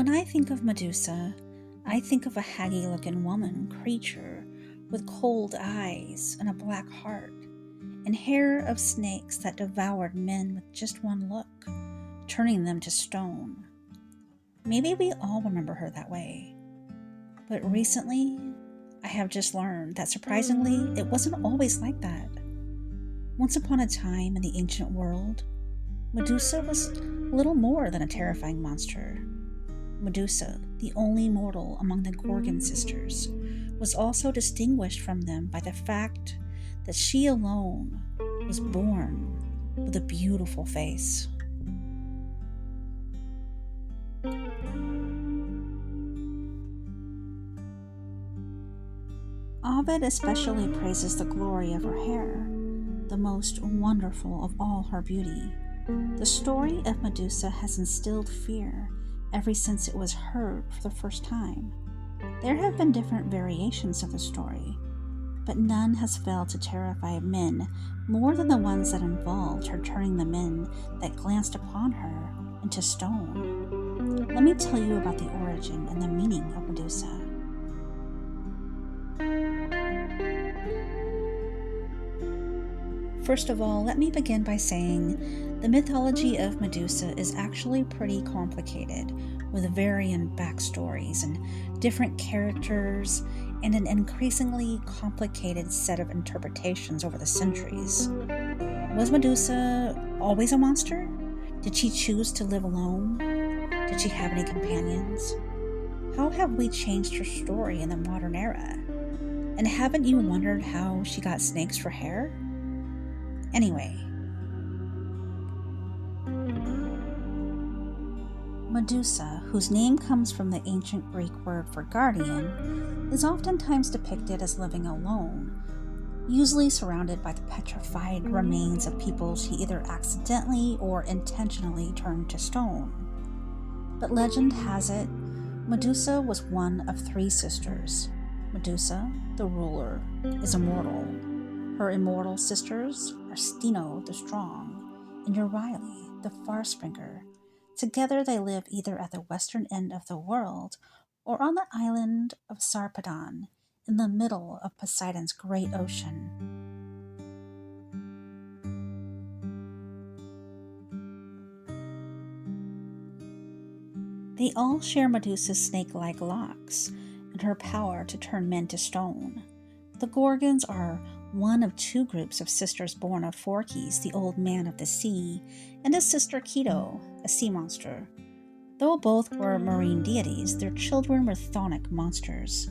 When I think of Medusa, I think of a haggy-looking woman creature with cold eyes and a black heart, and hair of snakes that devoured men with just one look, turning them to stone. Maybe we all remember her that way. But recently, I have just learned that surprisingly, it wasn't always like that. Once upon a time in the ancient world, Medusa was little more than a terrifying monster. Medusa, the only mortal among the Gorgon sisters, was also distinguished from them by the fact that she alone was born with a beautiful face. Ovid especially praises the glory of her hair, the most wonderful of all her beauty. The story of Medusa has instilled fear ever since it was heard for the first time. There have been different variations of the story, but none has failed to terrify men more than the ones that involved her turning the men that glanced upon her into stone. Let me tell you about the origin and the meaning of Medusa. First of all, let me begin by saying the mythology of Medusa is actually pretty complicated, with varying backstories and different characters and an increasingly complicated set of interpretations over the centuries. Was Medusa always a monster? Did she choose to live alone? Did she have any companions? How have we changed her story in the modern era? And haven't you wondered how she got snakes for hair? Anyway, Medusa, whose name comes from the ancient Greek word for guardian, is oftentimes depicted as living alone, usually surrounded by the petrified remains of people she either accidentally or intentionally turned to stone. But legend has it, Medusa was one of three sisters. Medusa, the ruler, is immortal. Her immortal sisters are Steno the Strong and Euryale the Farspringer. Together they live either at the western end of the world or on the island of Sarpedon in the middle of Poseidon's great ocean. They all share Medusa's snake-like locks and her power to turn men to stone. The Gorgons are one of two groups of sisters born of Phorkys, the old man of the sea, and his sister Keto, a sea monster. Though both were marine deities, their children were chthonic monsters.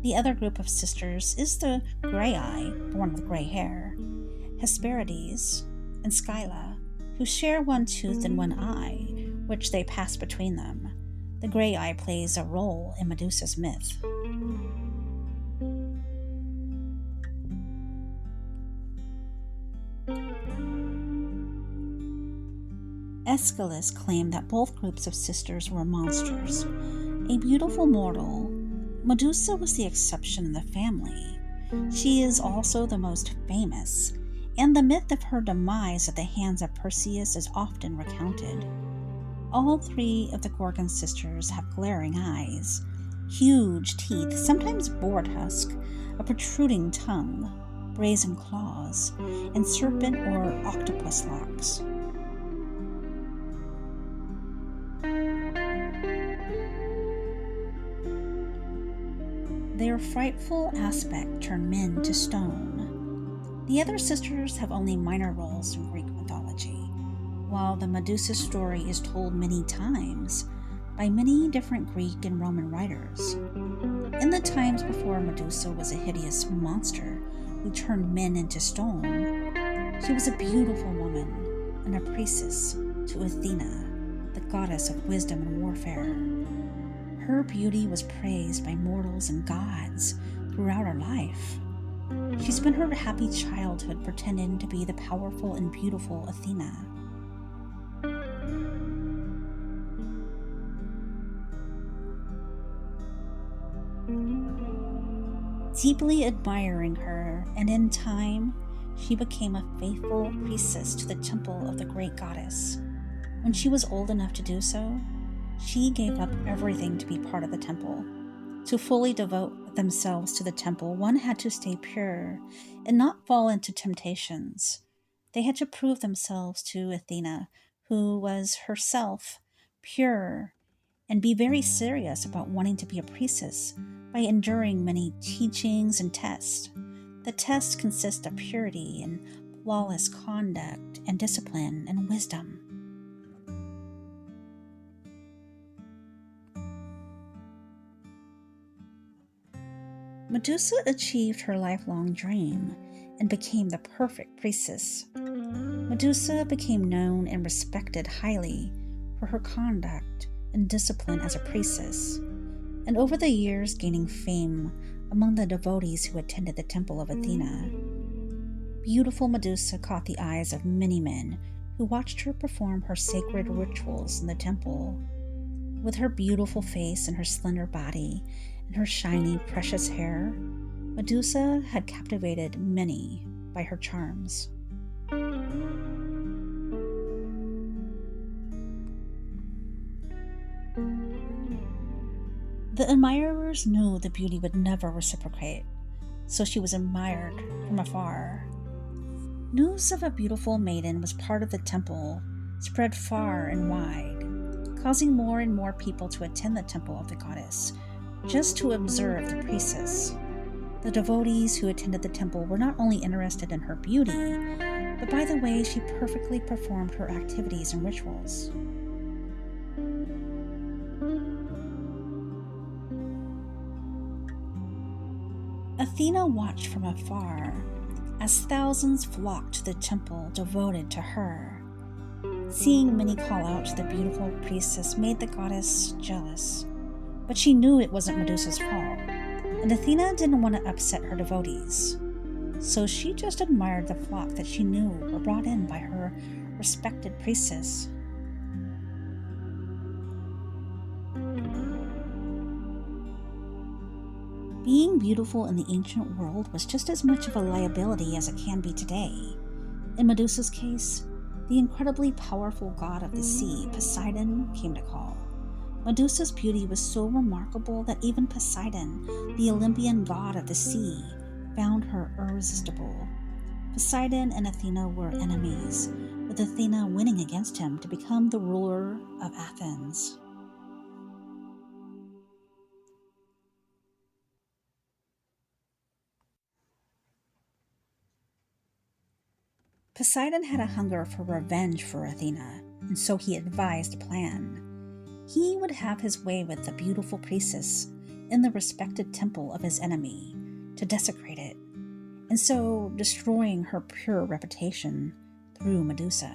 The other group of sisters is the Graeae, born with gray hair, Hesperides, and Scylla, who share one tooth and one eye, which they pass between them. The Graeae plays a role in Medusa's myth. Aeschylus claimed that both groups of sisters were monsters. A beautiful mortal, Medusa was the exception in the family. She is also the most famous, and the myth of her demise at the hands of Perseus is often recounted. All three of the Gorgon sisters have glaring eyes, huge teeth, sometimes boar tusk, a protruding tongue, brazen claws, and serpent or octopus locks. Their frightful aspect turned men to stone. The other sisters have only minor roles in Greek mythology, while the Medusa story is told many times by many different Greek and Roman writers. In the times before Medusa was a hideous monster who turned men into stone, she was a beautiful woman and a priestess to Athena, the goddess of wisdom and warfare. Her beauty was praised by mortals and gods throughout her life. She spent her happy childhood pretending to be the powerful and beautiful Athena. Deeply admiring her, and in time, she became a faithful priestess to the temple of the great goddess. When she was old enough to do so, She gave up everything to be part of the temple. To fully devote themselves to the temple, one had to stay pure and not fall into temptations. They had to prove themselves to Athena, who was herself pure, and be very serious about wanting to be a priestess by enduring many teachings and tests. The tests consist of purity and flawless conduct and discipline and wisdom. Medusa achieved her lifelong dream and became the perfect priestess. Medusa became known and respected highly for her conduct and discipline as a priestess, and over the years gaining fame among the devotees who attended the temple of Athena. Beautiful Medusa caught the eyes of many men who watched her perform her sacred rituals in the temple. With her beautiful face and her slender body and her shiny, precious hair, Medusa had captivated many by her charms. The admirers knew the beauty would never reciprocate, so she was admired from afar. News of a beautiful maiden was part of the temple spread far and wide, causing more and more people to attend the temple of the goddess just to observe the priestess. The devotees who attended the temple were not only interested in her beauty, but by the way she perfectly performed her activities and rituals. Athena watched from afar as thousands flocked to the temple devoted to her. Seeing many call out to the beautiful priestess made the goddess jealous, but she knew it wasn't Medusa's fault, and Athena didn't want to upset her devotees. So she just admired the flock that she knew were brought in by her respected priestess. Being beautiful in the ancient world was just as much of a liability as it can be today. In Medusa's case, the incredibly powerful god of the sea, Poseidon, came to call. Medusa's beauty was so remarkable that even Poseidon, the Olympian god of the sea, found her irresistible. Poseidon and Athena were enemies, with Athena winning against him to become the ruler of Athens. Poseidon had a hunger for revenge for Athena, and so he advised a plan. He would have his way with the beautiful priestess in the respected temple of his enemy to desecrate it, and so destroying her pure reputation through Medusa.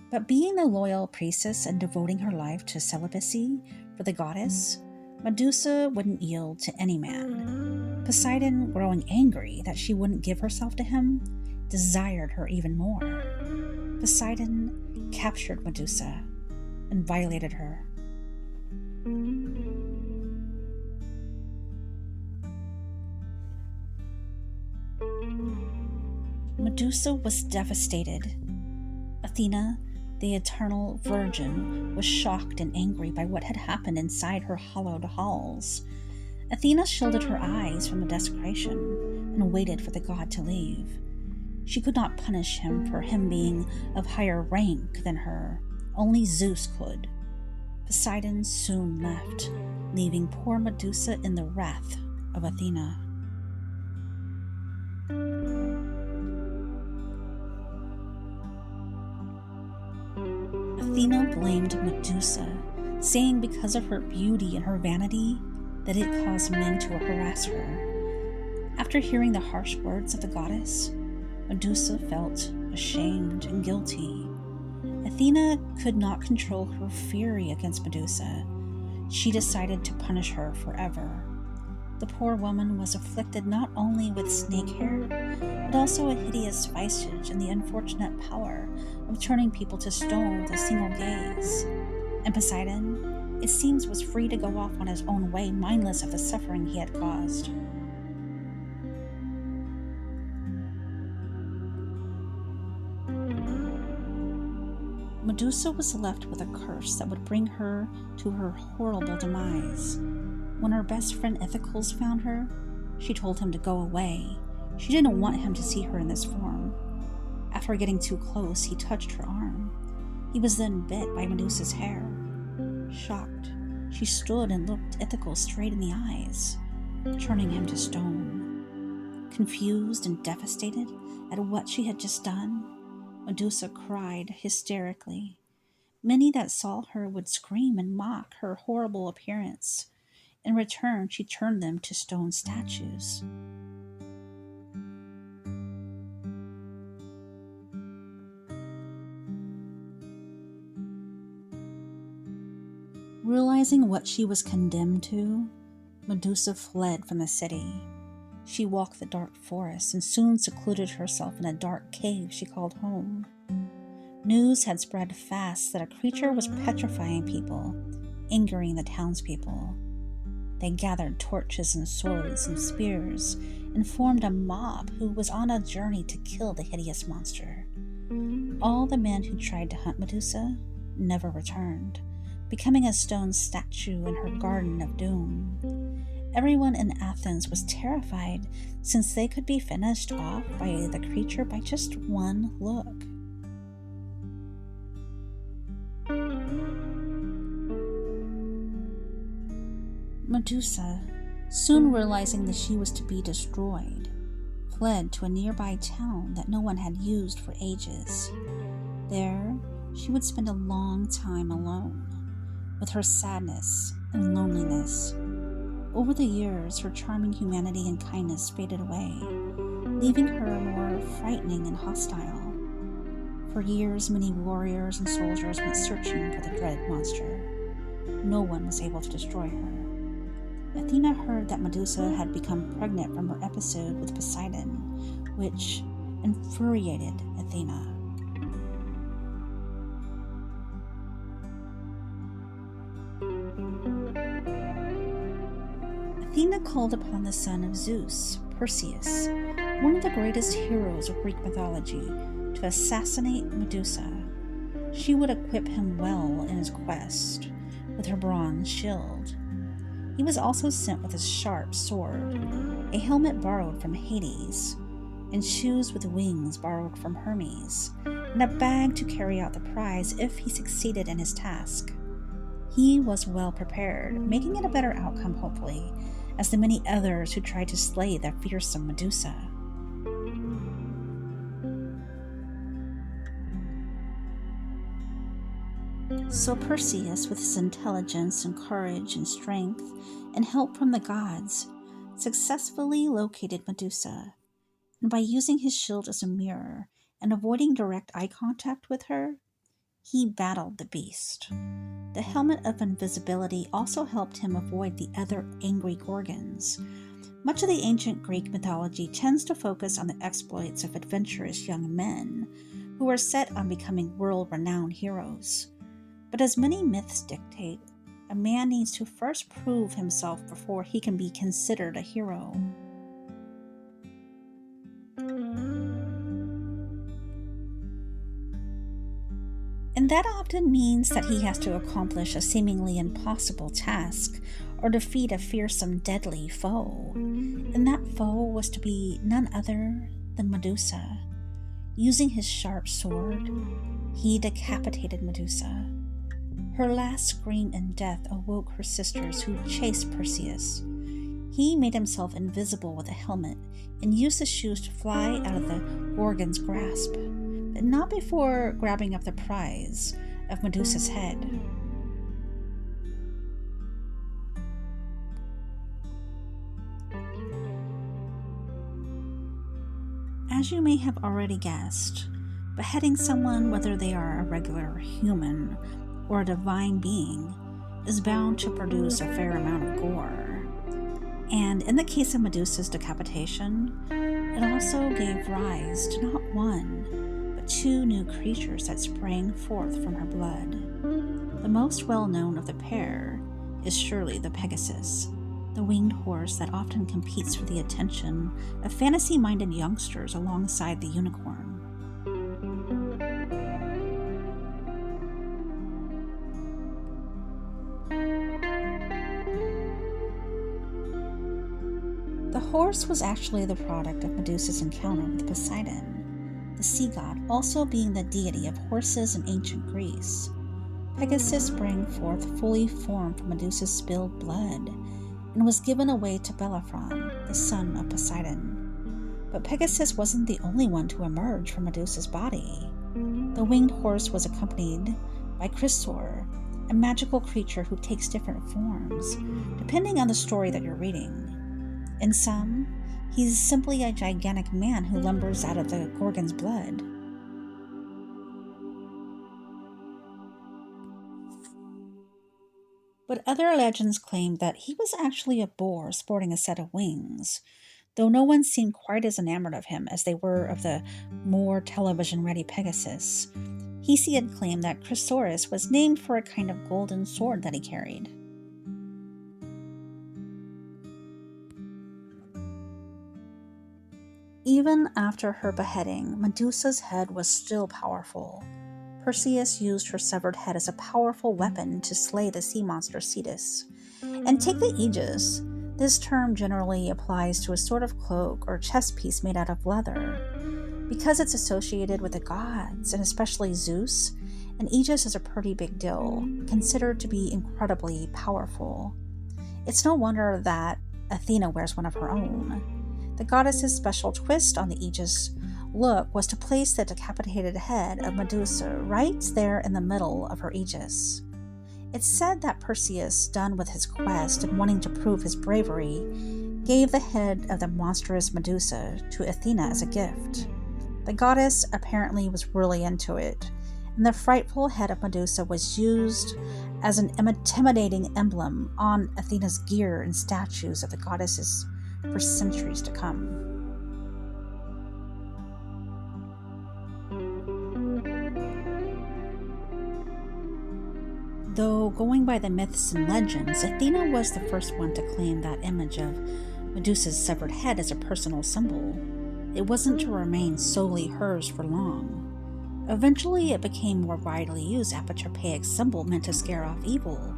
But being a loyal priestess and devoting her life to celibacy for the goddess, Medusa wouldn't yield to any man. Poseidon, growing angry that she wouldn't give herself to him, desired her even more. Poseidon captured Medusa and violated her. Medusa was devastated. Athena, the eternal virgin, was shocked and angry by what had happened inside her hallowed halls. Athena shielded her eyes from the desecration and waited for the god to leave. She could not punish him for him being of higher rank than her. Only Zeus could. Poseidon soon left, leaving poor Medusa in the wrath of Athena. Athena blamed Medusa, saying because of her beauty and her vanity that it caused men to harass her. After hearing the harsh words of the goddess, Medusa felt ashamed and guilty. Athena could not control her fury against Medusa. She decided to punish her forever. The poor woman was afflicted not only with snake hair, but also a hideous visage and the unfortunate power of turning people to stone with a single gaze. And Poseidon, it seems, was free to go off on his own way, mindless of the suffering he had caused. Medusa was left with a curse that would bring her to her horrible demise. When her best friend Ithacles found her, she told him to go away. She didn't want him to see her in this form. After getting too close, he touched her arm. He was then bit by Medusa's hair. Shocked, she stood and looked Ithacles straight in the eyes, turning him to stone. Confused and devastated at what she had just done, Medusa cried hysterically. Many that saw her would scream and mock her horrible appearance. In return, she turned them to stone statues. Realizing what she was condemned to, Medusa fled from the city. She walked the dark forest and soon secluded herself in a dark cave she called home. News had spread fast that a creature was petrifying people, angering the townspeople. They gathered torches and swords and spears and formed a mob who was on a journey to kill the hideous monster. All the men who tried to hunt Medusa never returned, becoming a stone statue in her garden of doom. Everyone in Athens was terrified since they could be finished off by the creature by just one look. Medusa, soon realizing that she was to be destroyed, fled to a nearby town that no one had used for ages. There, she would spend a long time alone, with her sadness and loneliness. Over the years, her charming humanity and kindness faded away, leaving her more frightening and hostile. For years, many warriors and soldiers went searching for the dreaded monster. No one was able to destroy her. Athena heard that Medusa had become pregnant from her episode with Poseidon, which infuriated Athena. Athena called upon the son of Zeus, Perseus, one of the greatest heroes of Greek mythology, to assassinate Medusa. She would equip him well in his quest with her bronze shield. He was also sent with a sharp sword, a helmet borrowed from Hades, and shoes with wings borrowed from Hermes, and a bag to carry out the prize if he succeeded in his task. He was well prepared, making it a better outcome, hopefully, as the many others who tried to slay the fearsome Medusa. So Perseus, with his intelligence and courage and strength and help from the gods, successfully located Medusa, and by using his shield as a mirror and avoiding direct eye contact with her, he battled the beast. The helmet of invisibility also helped him avoid the other angry Gorgons. Much of the ancient Greek mythology tends to focus on the exploits of adventurous young men who are set on becoming world-renowned heroes. But as many myths dictate, a man needs to first prove himself before he can be considered a hero. And that often means that he has to accomplish a seemingly impossible task or defeat a fearsome, deadly foe. And that foe was to be none other than Medusa. Using his sharp sword, he decapitated Medusa. Her last scream in death awoke her sisters who chased Perseus. He made himself invisible with a helmet and used the shoes to fly out of the Gorgon's grasp, but not before grabbing up the prize of Medusa's head. As you may have already guessed, beheading someone, whether they are a regular human or a divine being, is bound to produce a fair amount of gore. And in the case of Medusa's decapitation, it also gave rise to not one, but two new creatures that sprang forth from her blood. The most well-known of the pair is surely the Pegasus, the winged horse that often competes for the attention of fantasy-minded youngsters alongside the unicorn. horse was actually the product of Medusa's encounter with Poseidon, the sea god, also being the deity of horses in ancient Greece. Pegasus sprang forth fully formed from Medusa's spilled blood and was given away to Bellerophon, the son of Poseidon. But Pegasus wasn't the only one to emerge from Medusa's body. The winged horse was accompanied by Chrysaor, a magical creature who takes different forms, depending on the story that you're reading. In some, he's simply a gigantic man who lumbers out of the Gorgon's blood. But other legends claim that he was actually a boar sporting a set of wings, though no one seemed quite as enamored of him as they were of the more television-ready Pegasus. Hesiod claimed that Chrysaorus was named for a kind of golden sword that he carried. Even after her beheading, Medusa's head was still powerful. Perseus used her severed head as a powerful weapon to slay the sea monster Cetus. And take the Aegis. This term generally applies to a sort of cloak or chest piece made out of leather. Because it's associated with the gods, and especially Zeus, an Aegis is a pretty big deal, considered to be incredibly powerful. It's no wonder that Athena wears one of her own. The goddess's special twist on the Aegis look was to place the decapitated head of Medusa right there in the middle of her Aegis. It's said that Perseus, done with his quest and wanting to prove his bravery, gave the head of the monstrous Medusa to Athena as a gift. The goddess apparently was really into it, and the frightful head of Medusa was used as an intimidating emblem on Athena's gear and statues of the goddesses for centuries to come. Though going by the myths and legends, Athena was the first one to claim that image of Medusa's severed head as a personal symbol. It wasn't to remain solely hers for long. Eventually, it became more widely used as a Apotropaic symbol meant to scare off evil.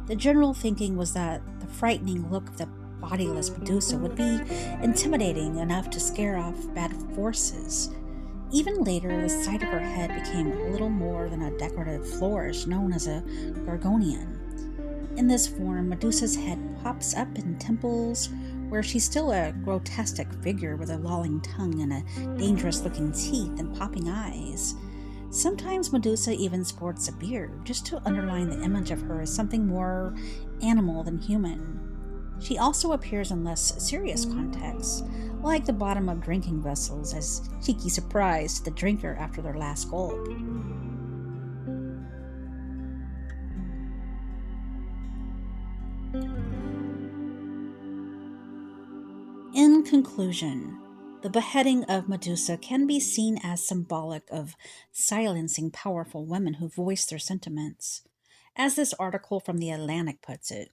The general thinking was that the frightening look of the bodiless Medusa would be intimidating enough to scare off bad forces. Even later, the sight of her head became little more than a decorative flourish known as a Gorgonian. In this form, Medusa's head pops up in temples where she's still a grotesque figure with a lolling tongue and a dangerous-looking teeth and popping eyes. Sometimes Medusa even sports a beard, just to underline the image of her as something more animal than human. She also appears in less serious contexts, like the bottom of drinking vessels, as cheeky surprise to the drinker after their last gulp. In conclusion, the beheading of Medusa can be seen as symbolic of silencing powerful women who voice their sentiments. As this article from The Atlantic puts it,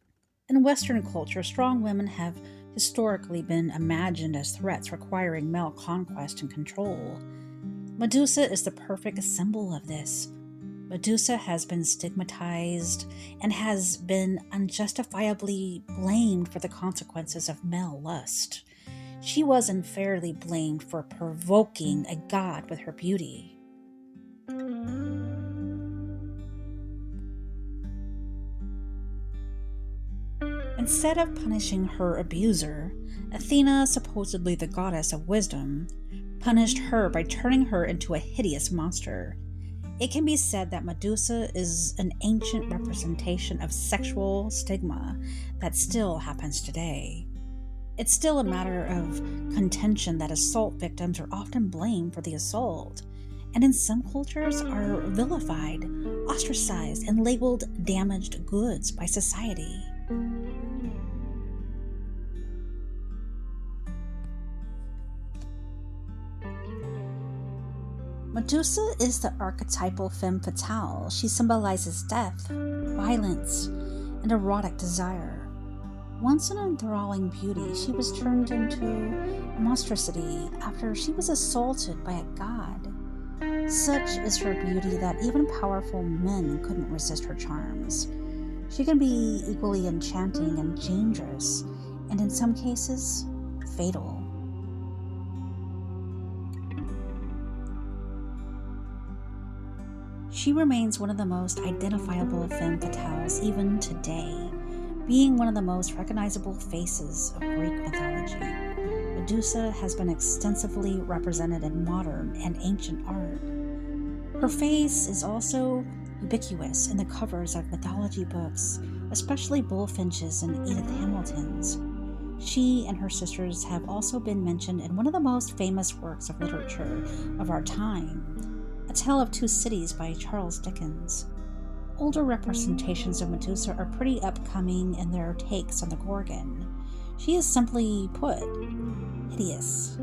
in Western culture, strong women have historically been imagined as threats requiring male conquest and control. Medusa is the perfect symbol of this. Medusa has been stigmatized and has been unjustifiably blamed for the consequences of male lust. She was unfairly blamed for provoking a god with her beauty. Instead of punishing her abuser, Athena, supposedly the goddess of wisdom, punished her by turning her into a hideous monster. It can be said that Medusa is an ancient representation of sexual stigma that still happens today. It's still a matter of contention that assault victims are often blamed for the assault, and in some cultures are vilified, ostracized, and labeled damaged goods by society. Medusa is the archetypal femme fatale. She symbolizes death, violence, and erotic desire. Once an enthralling beauty, she was turned into a monstrosity after she was assaulted by a god. Such is her beauty that even powerful men couldn't resist her charms. She can be equally enchanting and dangerous, and in some cases, fatal. She remains one of the most identifiable femme fatales even today, being one of the most recognizable faces of Greek mythology. Medusa has been extensively represented in modern and ancient art. Her face is also ubiquitous in the covers of mythology books, especially Bullfinch's and Edith Hamilton's. She and her sisters have also been mentioned in one of the most famous works of literature of our time, A Tale of Two Cities by Charles Dickens. Older representations of Medusa are pretty upcoming in their takes on the Gorgon. She is simply put, hideous.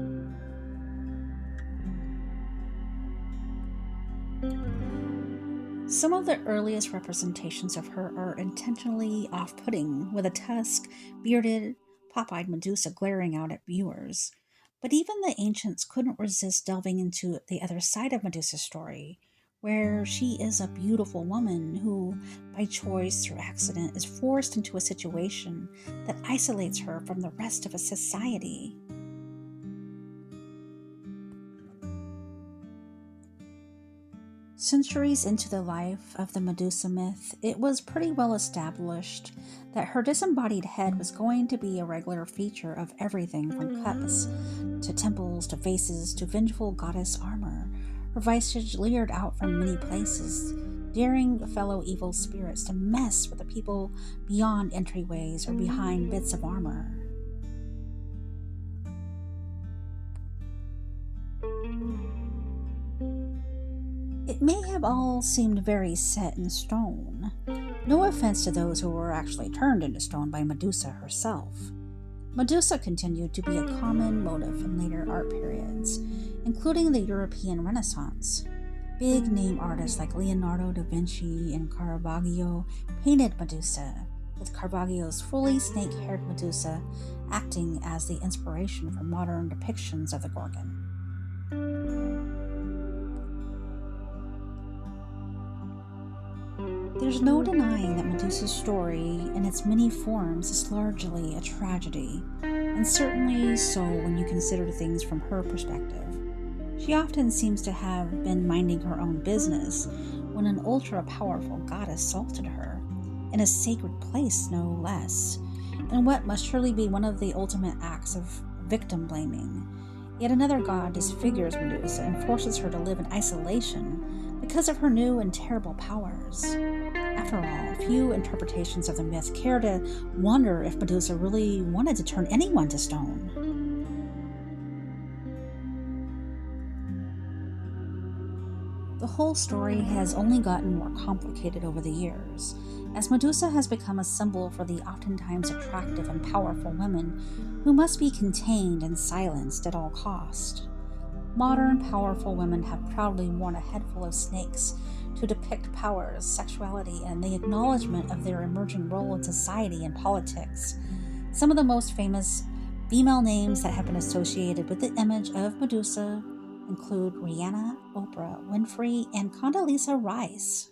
Some of the earliest representations of her are intentionally off-putting, with a tusk, bearded, pop-eyed Medusa glaring out at viewers. But even the ancients couldn't resist delving into the other side of Medusa's story, where she is a beautiful woman who, by choice or accident, is forced into a situation that isolates her from the rest of a society. Centuries into the life of the Medusa myth, it was pretty well established that her disembodied head was going to be a regular feature of everything from cups to temples to vases to vengeful goddess armor. Her visage leered out from many places, daring fellow evil spirits to mess with the people beyond entryways or behind bits of armor. It may have all seemed very set in stone. No offense to those who were actually turned into stone by Medusa herself. Medusa continued to be a common motif in later art periods, including the European Renaissance. Big-name artists like Leonardo da Vinci and Caravaggio painted Medusa, with Caravaggio's fully snake-haired Medusa acting as the inspiration for modern depictions of the Gorgon. There's no denying that Medusa's story, in its many forms, is largely a tragedy, and certainly so when you consider things from her perspective. She often seems to have been minding her own business when an ultra-powerful god assaulted her, in a sacred place no less, in what must surely be one of the ultimate acts of victim-blaming. Yet another god disfigures Medusa and forces her to live in isolation because of her new and terrible powers. After all, few interpretations of the myth care to wonder if Medusa really wanted to turn anyone to stone. The whole story has only gotten more complicated over the years, as Medusa has become a symbol for the oftentimes attractive and powerful women who must be contained and silenced at all cost. Modern, powerful women have proudly worn a head full of snakes to depict powers, sexuality, and the acknowledgement of their emerging role in society and politics. Some of the most famous female names that have been associated with the image of Medusa include Rihanna, Oprah Winfrey, and Condoleezza Rice.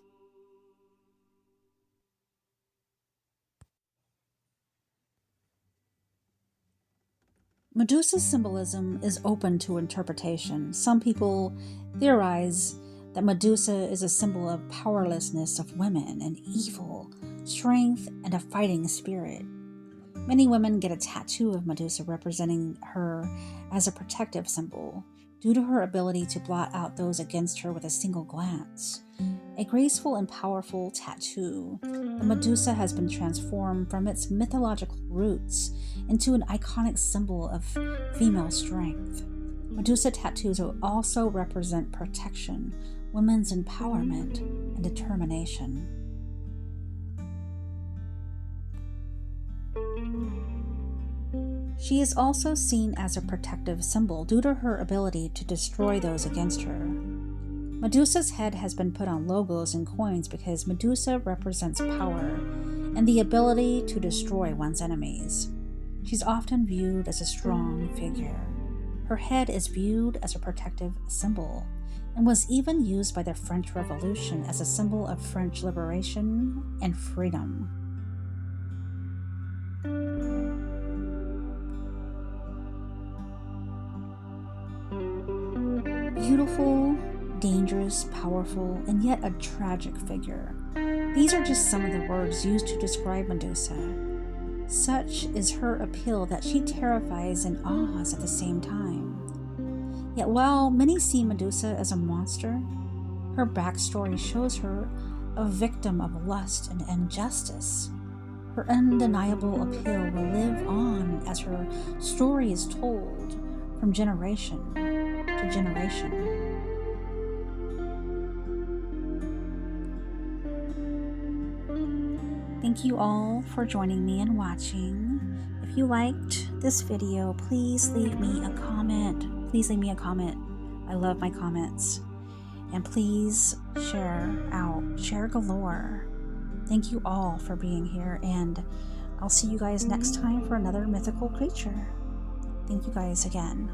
Medusa's symbolism is open to interpretation. Some people theorize that Medusa is a symbol of powerlessness of women and evil, strength, and a fighting spirit. Many women get a tattoo of Medusa representing her as a protective symbol, due to her ability to blot out those against her with a single glance. A graceful and powerful tattoo, the Medusa has been transformed from its mythological roots into an iconic symbol of female strength. Medusa tattoos also represent protection, women's empowerment, and determination. She is also seen as a protective symbol due to her ability to destroy those against her. Medusa's head has been put on logos and coins because Medusa represents power and the ability to destroy one's enemies. She's often viewed as a strong figure. Her head is viewed as a protective symbol and was even used by the French Revolution as a symbol of French liberation and freedom. dangerous, powerful, and yet a tragic figure. These are just some of the words used to describe Medusa. Such is her appeal that she terrifies and awes at the same time. Yet while many see Medusa as a monster, her backstory shows her a victim of lust and injustice. Her undeniable appeal will live on as her story is told from generation to generation. Thank you all for joining me and watching. If you liked this video, please leave me a comment. Please leave me a comment. I love my comments. And please share galore. Thank you all for being here, and I'll see you guys next time for another mythical creature. Thank you guys again.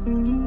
Mm-hmm.